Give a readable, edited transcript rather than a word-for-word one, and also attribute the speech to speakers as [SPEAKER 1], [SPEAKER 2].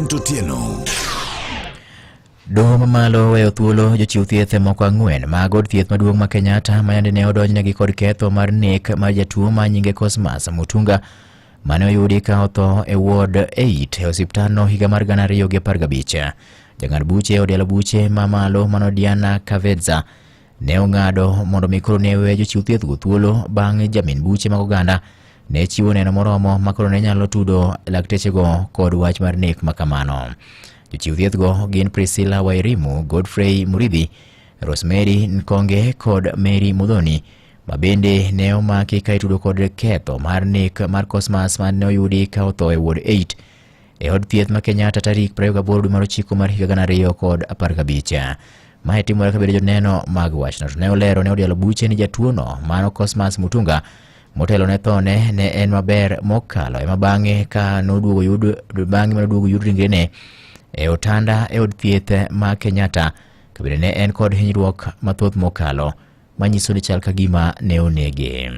[SPEAKER 1] Vincent Otieno.
[SPEAKER 2] Doho mamalo weyo thuolo jochiw thieth moko ang'wen mag od thieth maduong' ma Kenyatta mayande ne odonjnegi kod ketho mar nek mar jatuo ma nyinge Cosmas Mutunga mane oyudi ka otho e ward 8 e osiptandno higa mar 2015. Jang'ad buche odialo buche mamalo mano Diana Kavedza ne ong'ado mondo mikoro ne we jochiw thieth go thuolo bang' jamin buche mag oganda ne chiwo neno moromo makoro ne nyalo tudo laktechego kod wach mar nek makamano. Jochiw thieth go gin Priscilla Wairimu, Godfrey Muridhi, Rosemary Nkonge kod Mary Mudhoni ma bende ne omaki ka itudo kod ketho mar nek mar Cosmas ma ne oyudi ka otho e ward 8 e od thieth ma Kenyatta tarik 28 dwe mar 9 mar higa 2015. Mae timore ka bedo joneno mag wachno ne olero ne odialo buche ni jatuono mano Cosmas Mutunga motelo ne thone ne en maber mokalo ema bang'e ka noduogo yud ringrene e otanda e od thieth ma Kenyatta kabende ne en kod hinyruok mathoth mokalo manyiso ni chal ka gima ne onege.